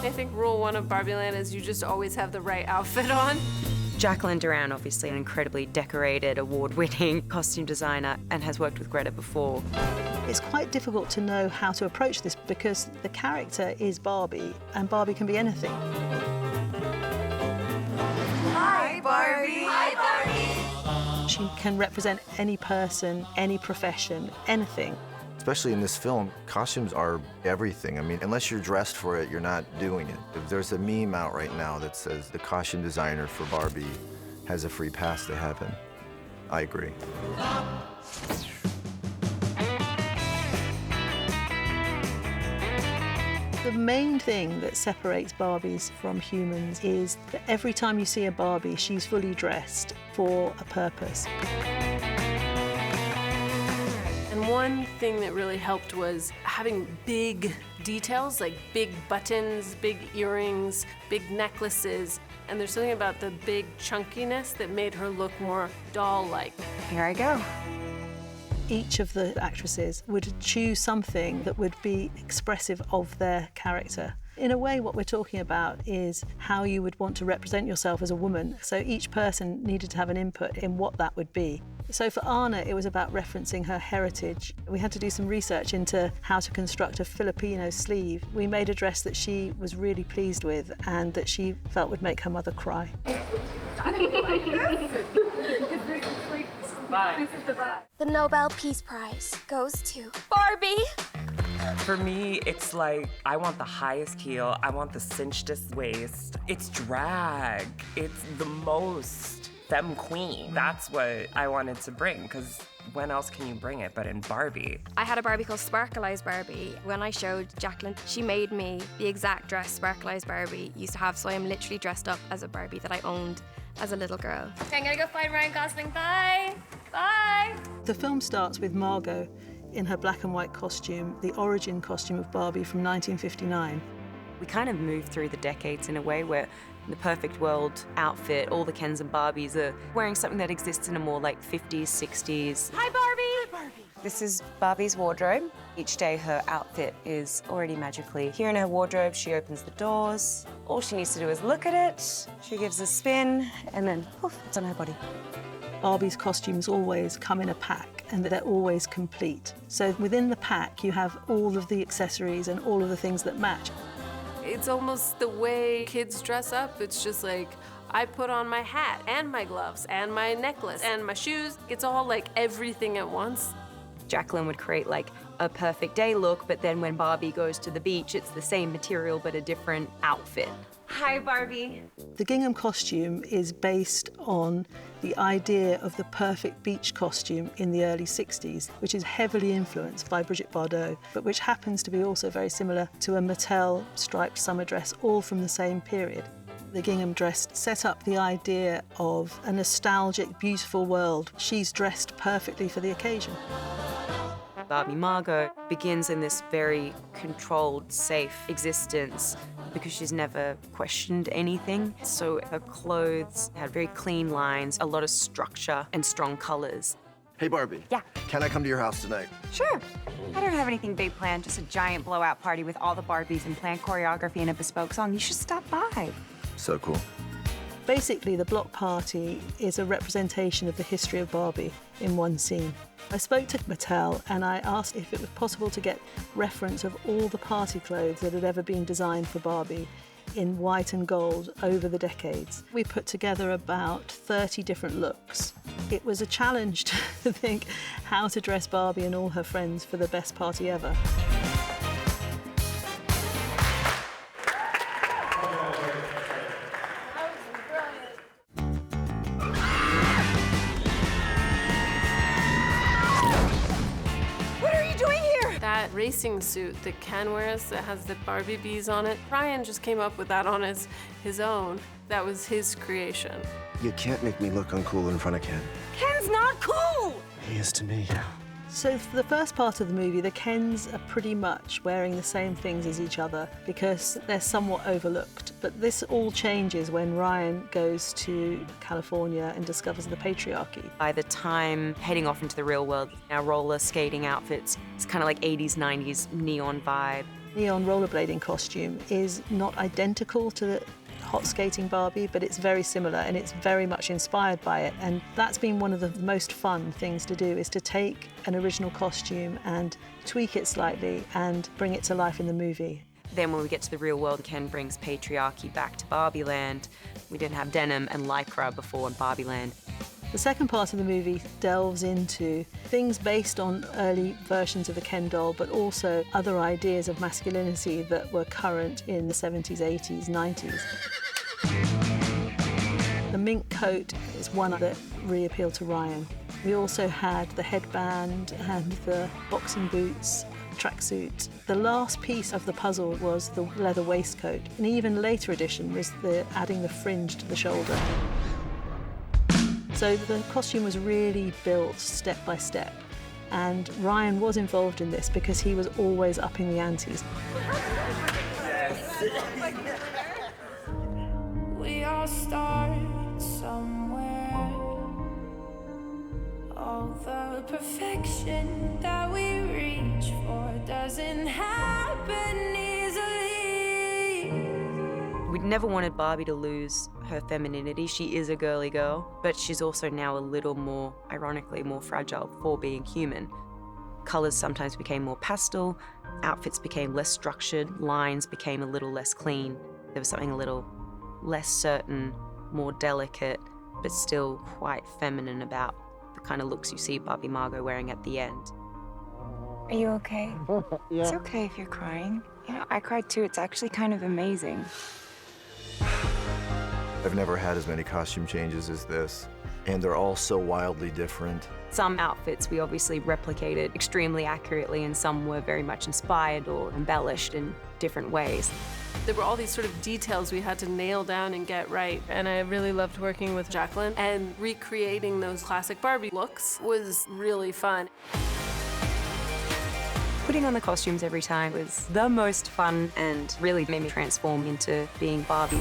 I think rule one of Barbie Land is you just always have the right outfit on. Jacqueline Durran, obviously an incredibly decorated, award-winning costume designer, and has worked with Greta before. It's quite difficult to know how to approach this because the character is Barbie, and Barbie can be anything. Hi, Barbie! Hi, Barbie! She can represent any person, any profession, anything. Especially in this film, costumes are everything. I mean, unless you're dressed for it, you're not doing it. If there's a meme out right now that says the costume designer for Barbie has a free pass to heaven, I agree. The main thing that separates Barbies from humans is that every time you see a Barbie, she's fully dressed for a purpose. And one thing that really helped was having big details, like big buttons, big earrings, big necklaces. And there's something about the big chunkiness that made her look more doll-like. Here I go. Each of the actresses would choose something that would be expressive of their character. In a way, what we're talking about is how you would want to represent yourself as a woman. So each person needed to have an input in what that would be. So for Anna, it was about referencing her heritage. We had to do some research into how to construct a Filipino sleeve. We made a dress that she was really pleased with and that she felt would make her mother cry. The Nobel Peace Prize goes to Barbie. For me, it's like, I want the highest heel, I want the cinchedest waist. It's drag. It's the most femme queen. That's what I wanted to bring, because when else can you bring it but in Barbie? I had a Barbie called Sparkleize Barbie. When I showed Jacqueline, she made me the exact dress Sparkleize Barbie used to have, so I am literally dressed up as a Barbie that I owned as a little girl. Okay, I'm gonna go find Ryan Gosling. Bye. Bye. The film starts with Margot in her black and white costume, the origin costume of Barbie from 1959. We kind of move through the decades in a way where in the perfect world outfit, all the Kens and Barbies are wearing something that exists in a more like 50s, 60s. Hi, Barbie! Hi, Barbie. This is Barbie's wardrobe. Each day her outfit is already magically here in her wardrobe. She opens the doors. All she needs to do is look at it. She gives a spin, and then poof, it's on her body. Barbie's costumes always come in a pack and they're always complete. So within the pack, you have all of the accessories and all of the things that match. It's almost the way kids dress up. It's just like, I put on my hat and my gloves and my necklace and my shoes. It's all like everything at once. Jacqueline would create like a perfect day look, but then when Barbie goes to the beach, it's the same material but a different outfit. Hi, Barbie. The gingham costume is based on the idea of the perfect beach costume in the early 60s, which is heavily influenced by Brigitte Bardot, but which happens to be also very similar to a Mattel striped summer dress, all from the same period. The gingham dress set up the idea of a nostalgic, beautiful world. She's dressed perfectly for the occasion. Barbie Margot begins in this very controlled, safe existence because she's never questioned anything. So her clothes had very clean lines, a lot of structure and strong colors. Hey, Barbie. Yeah. Can I come to your house tonight? Sure. I don't have anything big planned, just a giant blowout party with all the Barbies and planned choreography and a bespoke song. You should stop by. So cool. Basically, the block party is a representation of the history of Barbie in one scene. I spoke to Mattel and I asked if it was possible to get reference of all the party clothes that had ever been designed for Barbie in white and gold over the decades. We put together about 30 different looks. It was a challenge to think how to dress Barbie and all her friends for the best party ever. That racing suit that Ken wears that has the Barbie bees on it, Ryan just came up with that on his own. That was his creation. You can't make me look uncool in front of Ken. Ken's not cool! He is to me. So for the first part of the movie, the Kens are pretty much wearing the same things as each other because they're somewhat overlooked. But this all changes when Ryan goes to California and discovers the patriarchy. By the time heading off into the real world, our roller skating outfits, it's kind of like 80s, 90s neon vibe. neon rollerblading costume is not identical to the hot skating Barbie, but it's very similar and it's very much inspired by it. And that's been one of the most fun things to do, is to take an original costume and tweak it slightly and bring it to life in the movie. Then when we get to the real world, Ken brings patriarchy back to Barbie Land. We didn't have denim and lycra before in Barbie Land. The second part of the movie delves into things based on early versions of the Ken doll, but also other ideas of masculinity that were current in the 70s, 80s, 90s. The mink coat is one that really appealed to Ryan. We also had the headband and the boxing boots, tracksuit. The last piece of the puzzle was the leather waistcoat. An even later addition was adding the fringe to the shoulder. So the costume was really built step by step, and Ryan was involved in this because he was always upping the antes. We all start somewhere. All the perfection that we reach for doesn't happen easily. We'd never wanted Barbie to lose her femininity. She is a girly girl, but she's also now a little more, ironically, more fragile for being human. Colors sometimes became more pastel, outfits became less structured, lines became a little less clean. There was something a little less certain, more delicate, but still quite feminine about the kind of looks you see Barbie Margot wearing at the end. Are you okay? Yeah. It's okay if you're crying. You know, I cried too. It's actually kind of amazing. I've never had as many costume changes as this, and they're all so wildly different. Some outfits we obviously replicated extremely accurately, and some were very much inspired or embellished in different ways. There were all these sort of details we had to nail down and get right, and I really loved working with Jacqueline, and recreating those classic Barbie looks was really fun. Putting on the costumes every time was the most fun and really made me transform into being Barbie.